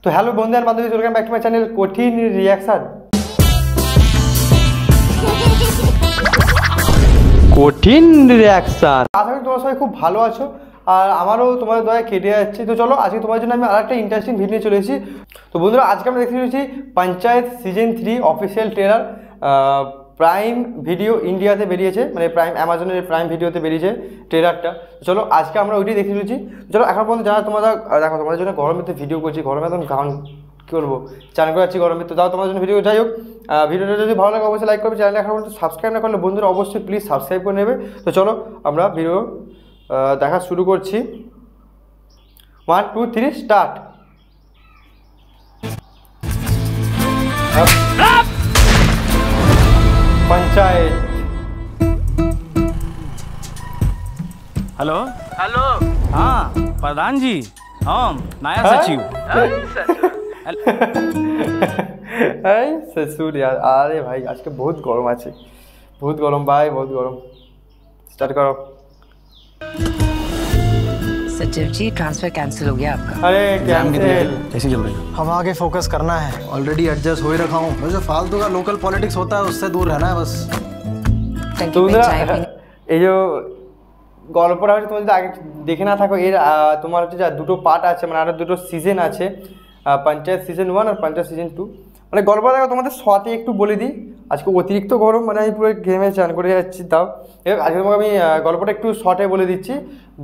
তো হ্যালো বন্ধু আর বান্ধবী, welcome back to my channel কঠিন রিয়াকশন। কঠিন রিয়াকশন। আশা করি তোমরা সবাই খুব ভালো আছো, আর আমারও তোমাদের দয়া কেটে যাচ্ছে। তো চলো আজকে তোমাদের জন্য আমি আরেকটা ইন্টারেস্টিং ভিডিও চলে এসেছি। তো বন্ধুরা, আজকে আমরা দেখতে চলেছি panchayat season 3 official trailer. Prime video ইন্ডিয়াতে বেরিয়েছে, মানে প্রাইম অ্যামাজনের প্রাইম ভিডিওতে বেরিয়েছে ট্রেলারটা। চলো আজকে আমরা ওইটাই দেখতে চলেছি। চলো এখন পর্যন্ত যারা তোমরা দেখো, তোমাদের জন্য গরমেতে ভিডিও করছি, গরমে একদম গান কী করবো, চান করে যাচ্ছি গরমে। তো যাও তোমাদের জন্য ভিডিও। যাই হোক, ভিডিওটা যদি ভালো লাগে অবশ্যই লাইক করবে, চ্যানেল এখন পর্যন্ত সাবস্ক্রাইব না করলে বন্ধুরা অবশ্যই প্লিজ সাবস্ক্রাইব করে নেবে। তো চলো আমরা ভিডিও দেখা শুরু করছি। 1 2 3 স্টার্ট। पंचायत। हेलो हेलो, हाँ प्रधान जी, हम नया सचिव। ससुर यार, अरे भाई आज के बहुत गरम আছে, बहुत गरम भाई, बहुत गरम। स्टार्ट करो। सचिव जी, ट्रांसफर कैंसिल हो गया आपका। अरे कैंसिल कैसी चल रही है? हम आगे फोकस करना है, ऑलरेडी एडजस्ट हो ही रखा हूँ। जो फालतू का लोकल पॉलिटिक्स होता है उससे दूर रहना है बस। तो এই যে গল্পটা হচ্ছে, তোমরা যদি আগে দেখে না থাকো, এর তোমার হচ্ছে যা দুটো পার্ট আছে, মানে আরও দুটো সিজন আছে, পঞ্চায়েত সিজন 1 আর পঞ্চায়েত সিজন 2। মানে গল্পটা দেখো তোমাদের শর্টে একটু বলে দিই। আজকে অতিরিক্ত গরম, মানে আমি পুরো ঘেমে চান করে যাচ্ছি। তাও আজকে তোমাকে আমি গল্পটা একটু শর্টে বলে দিচ্ছি।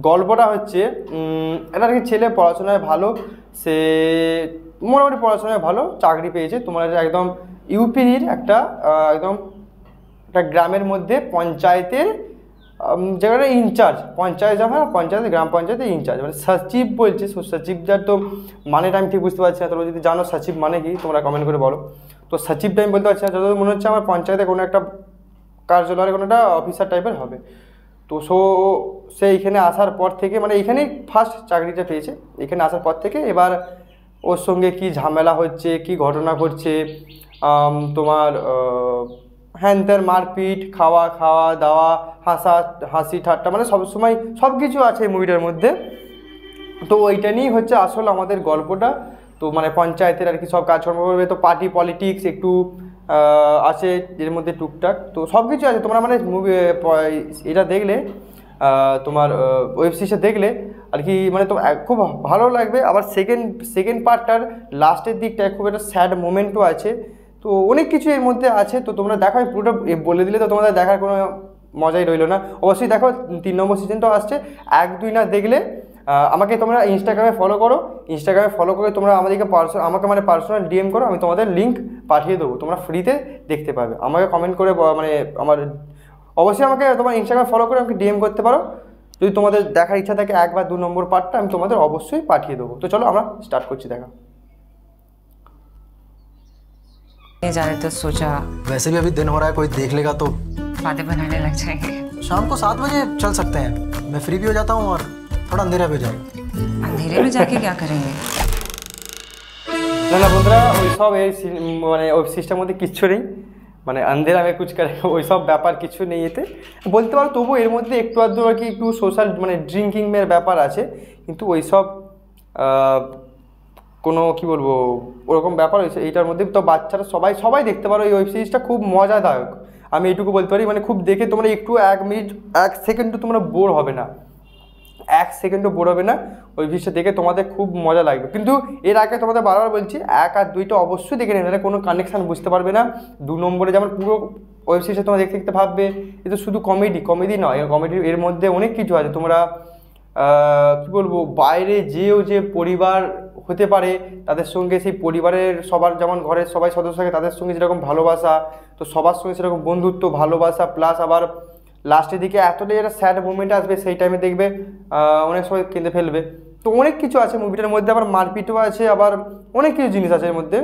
গল্পটা হচ্ছে একটা আর কি ছেলে পড়াশোনায় ভালো, সে মোটামুটি পড়াশোনায় ভালো, চাকরি পেয়েছে। তোমার একদম ইউপির একটা একদম একটা গ্রামের মধ্যে পঞ্চায়েতের জায়গাটা ইনচার্জ, পঞ্চায়েত যখন পঞ্চায়েত গ্রাম পঞ্চায়েতের ইনচার্জ, মানে সচিব বলছে। সচিব যার তো মানেটা আমি ঠিক বুঝতে পারছি না, তোমরা যদি জানো সচিব মানে কি তোমরা কমেন্ট করে বলো। তো সচিবটা আমি বলতে পারছি না, যতদূর মনে হচ্ছে আমার পঞ্চায়েতে কোনো একটা কার্যালয়ের কোনো একটা অফিসার টাইপের হবে। তো সে এখানে আসার পর থেকে, মানে এখানেই ফার্স্ট চাকরিটা পেয়েছে, এখানে আসার পর থেকে এবার ওর সঙ্গে কি ঝামেলা হচ্ছে, কি ঘটনা ঘটছে, তোমার হ্যান ত্যান মারপিট, খাওয়া দাওয়া, হাসি ঠাট্টা, মানে সবসময় সব কিছু আছে এই মুভিটার মধ্যে। তো ওইটা নিয়েই হচ্ছে আসল আমাদের গল্পটা। তো মানে পঞ্চায়েতের আর কি সব কাজকর্ম করবে, তো পার্টি পলিটিক্স একটু আছে এর মধ্যে টুকটাক, তো সব কিছু আছে। তোমরা মানে মুভি এটা দেখলে, তোমার ওয়েব সিরিজটা দেখলে আর কি, মানে তো খুব ভালো লাগবে। আবার সেকেন্ড পার্টটার লাস্টের দিকটায় খুব একটা স্যাড মোমেন্টও আছে। তো অনেক কিছু এর মধ্যে আছে। তো তোমরা দেখো, পুরোটা বলে দিলে তো তোমাদের দেখার কোনো মজাই রইলো না। অবশ্যই দেখো, 3 নম্বর সিজনটাও আসছে। 1 2 না দেখলে আমাকে তোমরা ইনস্টাগ্রামে ফলো করো, ইনস্টাগ্রামে ফলো করে তোমরা আমাদেরকে আমাকে মানে পার্সোনাল ডিএম করো, আমি তোমাদের লিঙ্ক পাঠিয়ে দেবো, তোমরা ফ্রিতে দেখতে পাবে। আমাকে কমেন্ট করে, মানে আমার অবশ্যই আমাকে তোমার ইনস্টাগ্রামে ফলো করে আমাকে ডিএম করতে পারো। যদি তোমাদের দেখার ইচ্ছা থাকে 1 বা 2 নম্বর পার্টটা, আমি তোমাদের অবশ্যই পাঠিয়ে দেবো। তো চলো আমরা স্টার্ট করছি দেখা। जा रहे तो सोचा वैसे भी अभी दिन हो रहा है, कोई देख लेगा तो बातें बनाने लग जाएंगे। शाम को 7 बजे चल सकते हैं, मैं फ्री भी हो जाता हूँ और थोड़ा अंधेरा भी हो जाएगा। अंधेरे में जाके क्या करेंगे? না বন্ধুরা, ওই সব এই মানে ওয়েব সিরিজটার মধ্যে কিচ্ছু নেই, মানে আন্ধেরা আমি কুছ করে ওই সব ব্যাপার কিছু নেই এতে, বলতে পারো। তবু এর মধ্যে একটু আধটু আর কি একটু সোশ্যাল, মানে ড্রিঙ্কিংয়ের ব্যাপার আছে, কিন্তু ওই সব কোনো কী বলবো ওরকম ব্যাপার হয়েছে এইটার মধ্যে। তো বাচ্চারা সবাই দেখতে পারো, এই ওয়েব সিরিজটা খুব মজাদায়ক, আমি এইটুকু বলতে পারি। মানে খুব দেখে তোমরা একটু 1 মিনিট 1 সেকেন্ডও তোমরা বোর হবে না, 1 সেকেন্ডও বোর হবে না। ওই সিরিজটা দেখে তোমাদের খুব মজা লাগবে। কিন্তু এর আগে তোমাদের বারবার বলছি, 1 আর 2টা অবশ্যই দেখে নেবে, কোনো কানেকশান বুঝতে পারবে না। 2 নম্বরে যেমন পুরো ওয়েব সিরিজটা তোমরা দেখতে ভাববে এ তো শুধু কমেডি নয়, এর মধ্যে অনেক কিছু আছে। তোমরা কী বলবো, বাইরে যেও যে পরিবার হতে পারে, তাদের সঙ্গে সেই পরিবারের সবার যেমন ঘরের সবাই সদস্য থাকে, তাদের সঙ্গে যেরকম ভালোবাসা, তো সবার সঙ্গে সেরকম বন্ধুত্ব ভালোবাসা, প্লাস আবার লাস্টের দিকে এতটাই একটা স্যাড মুভমেন্ট আসবে, সেই টাইমে দেখবে অনেক সময় কেঁদে ফেলবে। তো অনেক কিছু আছে মুভিটার মধ্যে, আবার মারপিটও আছে, আবার অনেক কিছু জিনিস আছে এর মধ্যে।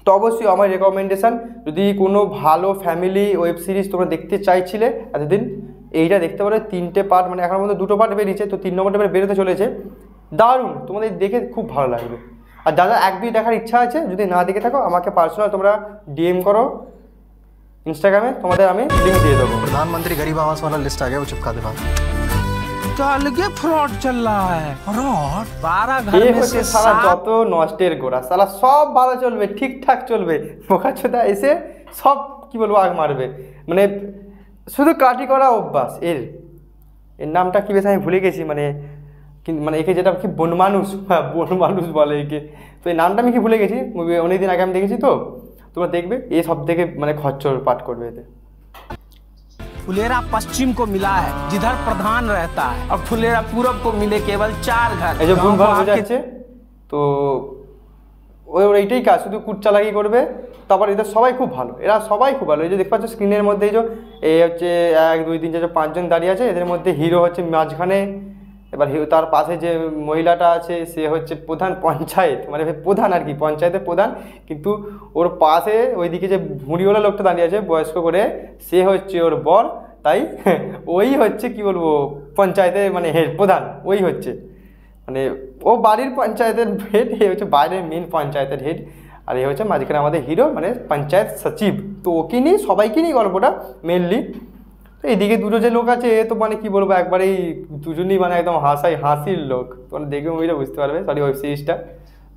তো অবশ্যই আমার রেকমেন্ডেশান, যদি কোনো ভালো ফ্যামিলি ওয়েব সিরিজ তোমরা দেখতে চাইছিলে এতদিন, এইটা দেখতে পারো। 3টে পার্ট, মানে এখন মধ্যে 2টো পার্ট বেরিয়েছে, তো 3 নম্বরটা বেরোতে চলেছে। দারুণ, তোমাদের দেখে খুব ভালো লাগবে। আর যারা 1 2 দেখার ইচ্ছা আছে, যদি না দেখে থাকো আমাকে পার্সোনাল তোমরা ডিএম করো ইনস্টাগ্রামে, তোমাদের আমি লিঙ্ক দিয়ে দেবো। प्रधानमंत्री गरीब आवास वाला लिस्ट आ गया, वो चिपका दे बात। तो अलगे फ्रॉड चल रहा है। फ्रॉड 12 घर এই में হচ্ছে से সারা 7 যত নষ্টের গোড়া, সারা সব ভালো চলবে, ঠিকঠাক চলবে, বোকাচোদা এসে সব কি বলবো আগ মারবে। মানে শুধু কাটি করা অভ্যাস এর। এর নামটা কি বেশ আমি ভুলে গেছি, মানে মানে একে যেটা কি বনমানুষ, হ্যাঁ বনমানুষ বলে একে। তো এই নামটা আমি কি ভুলে গেছি, মুভি অনেকদিন আগে আমি দেখেছি। তো তোমরা দেখবে এই সব থেকে মানে খচ্চর পাঠ করবে এতে। फुलेरा पश्चिम को मिला है जिधर प्रधान रहता है, और फुलेरा पूरब को मिले केवल 4 घर। এই যে गाँव ভুলভাল को आके- বোঝাচ্ছে, তো ওর এইটাই কাজ, শুধু কুটচালাকি করবে। তারপর এদের সবাই খুব ভালো, এরা সবাই খুব ভালো। এই যে দেখতে পাচ্ছ স্ক্রিনের মধ্যে এই যে এই হচ্ছে 1 2 3 4 5 জন দাঁড়িয়ে আছে, এদের মধ্যে হিরো হচ্ছে মাঝখানে। এবার তার পাশে যে মহিলাটা আছে সে হচ্ছে প্রধান পঞ্চায়েত, মানে প্রধান আর কি, পঞ্চায়েতের প্রধান। কিন্তু ওর পাশে ওইদিকে যে ভুঁড়িওয়ালা লোকটা দাঁড়িয়ে আছে বয়স্ক করে, সে হচ্ছে ওর বর। তাই ওই হচ্ছে কি বলবো পঞ্চায়েতের মানে হেড, প্রধান ওই হচ্ছে, মানে ও বাড়ির পঞ্চায়েতের হেড, এ হচ্ছে বাইরের মেন পঞ্চায়েতের হেড। আর এ হচ্ছে মাঝখানে আমাদের হিরো, মানে পঞ্চায়েত সচিব। তো ওকে নিয়ে সবাইকে নিয়ে গল্পটা মেনলি। তো এইদিকে দুটো যে লোক আছে, এ তো মানে কি বলবো একবারেই দুজনই মানে একদম হাসির লোক। তোমরা দেখবে মুভিটা বুঝতে পারবে, সরি ওয়েব সিরিজটা।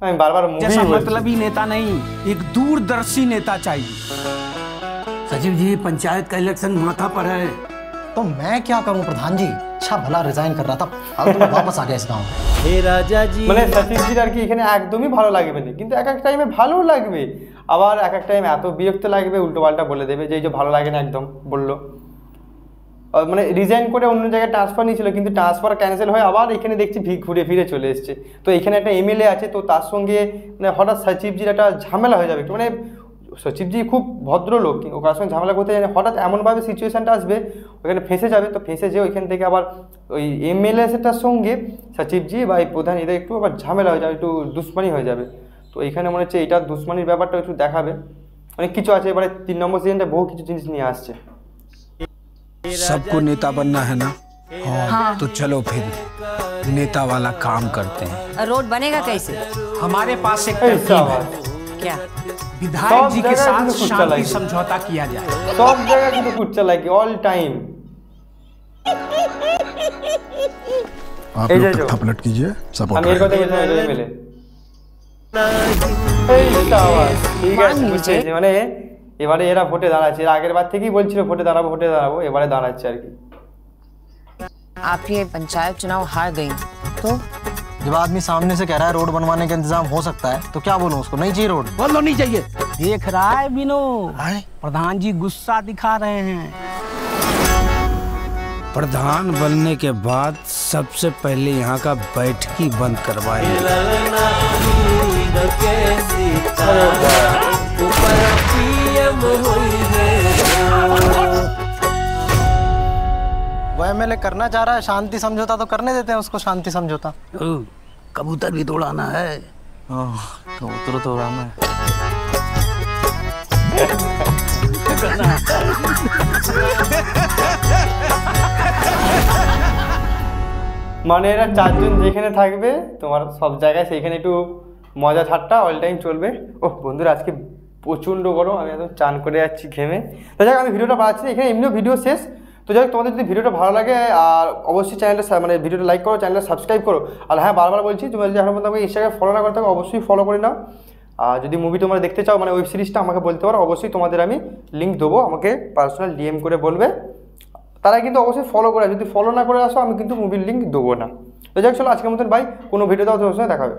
আমি বারবার মুভি जैसा मतलबी नेता नहीं, एक दूरदर्शी नेता चाहिए। सचिव जी, पंचायत का इलेक्शन माथा पर है। तो मैं क्या करूं प्रधान जी, अच्छा भला रिजाइन कर रहा था, अब तो मैं वापस आ गया इस गाँव में। हे राजा जी, মানে সচিবজির আর কি এখানে একদমই ভালো লাগবে না, কিন্তু এক এক টাইমে ভালো লাগবে, আবার এক এক টাইমে এত বিরক্ত লাগবে, উল্টো পাল্টা বলে দেবে যে এই যে ভালো লাগে না একদম বললো। মানে রিজাইন করে অন্য জায়গায় ট্রান্সফার নিয়েছিল, কিন্তু ট্রান্সফার ক্যান্সেল হয়ে আবার এখানে দেখছি ঘুরে ফিরে চলে এসছে। তো এখানে একটা এমএলএ আছে, তো তার সঙ্গে মানে হঠাৎ সচিবজির একটা ঝামেলা হয়ে যাবে। মানে সচিবজি খুব ভদ্রলোক, ওর সঙ্গে ঝামেলা করতে জানে, হঠাৎ এমনভাবে সিচুয়েশানটা আসবে ওখানে ফেঁসে যাবে। তো ফেঁসে যেয়ে ওইখান থেকে আবার ওই এমএলএ সেটার সঙ্গে সচিবজি বা এই প্রধান এদের একটু আবার ঝামেলা হয়ে যাবে, একটু দুশ্মনী হয়ে যাবে। তো এইখানে মনে হচ্ছে এইটা দুশ্মনীর ব্যাপারটা একটু দেখাবে, অনেক কিছু আছে। এবারে 3 নম্বর সিজনটা বহু কিছু জিনিস নিয়ে আসছে। सबको नेता बनना है ना? हाँ। तो चलो फिर नेता वाला काम करते हैं। रोड बनेगा कैसे? हमारे पास एक এই तरकीब है। সাবাস। क्या? विधायक जी के सब जगह साथ कुछ शांति चलाएगी। समझौता किया जाए। সব জায়গায় কিন্তু কুচ্চা লাগে অল টাইম। आप এই लोग যে तख्ता पलट कीजिए, सपोर्ट আমি এর কথা বলছিলাম এমএলএ। এই সাবাস, ঠিক আছে বুঝেছি। মানে এবারে এরা ভোটে দাঁড়াচ্ছে, এর আগের বার থেকেই বলছিল ভোটে দাঁড়াবো, এবারে দাঁড়াচ্ছে আর কি। आप ये पंचायत चुनाव हार गई तो जब आदमी सामने से कह रहा है रोड बनवाने का इंतजाम हो सकता है, तो क्या बोलूं उसको, नहीं चाहिए रोड। बोलो नहीं चाहिए। देख रहा है बिनो, हैं? प्रधान जी गुस्सा दिखा रहे हैं। प्रधान बनने के बाद सबसे पहले यहाँ का बैठकी बंद करवाएंगे। वो एमएलए करना चाह रहा है शांति समझौता, तो करने देते हैं उसको शांति समझौता। कबूतर भी दौड़ाना है। कबूतर तो उड़ाना है। মানে এরা 4 জন যেখানে থাকবে তোমার সব জায়গায় সেইখানে একটু মজা ঠাট্টা অল টাইম চলবে। ওহ বন্ধুরা আজকে প্রচণ্ড গরম, আমি একদম চান করে যাচ্ছি ঘেমে। তো যাক আমি ভিডিওটা বানাচ্ছি এখানে, এমনিও ভিডিও শেষ। তো যাই হোক, তোমাদের যদি ভিডিওটা ভালো লাগে আর অবশ্যই চ্যানেলটা মানে ভিডিওটা লাইক করো, চ্যানেলটা সাবস্ক্রাইব করো। আর হ্যাঁ বারবার বলছি, তোমরা যদি এখন পর্যন্ত ইনস্টাগ্রামে ফলো না করে থাকো অবশ্যই ফলো করে নাও। আর যদি মুভি তোমরা দেখতে চাও মানে ওয়েব সিরিজটা আমাকে বলতে পারো, অবশ্যই তোমাদের আমি লিঙ্ক দেবো, আমাকে পার্সোনাল ডিএম করে বলবে। তারা কিন্তু অবশ্যই ফলো করে, যদি ফলো না করে আসো আমি কিন্তু মুভির লিঙ্ক দেবো না। তো যাক চলো আজকের মতন বাই, কোনো ভিডিও দাও তোমার সঙ্গে দেখা হবে।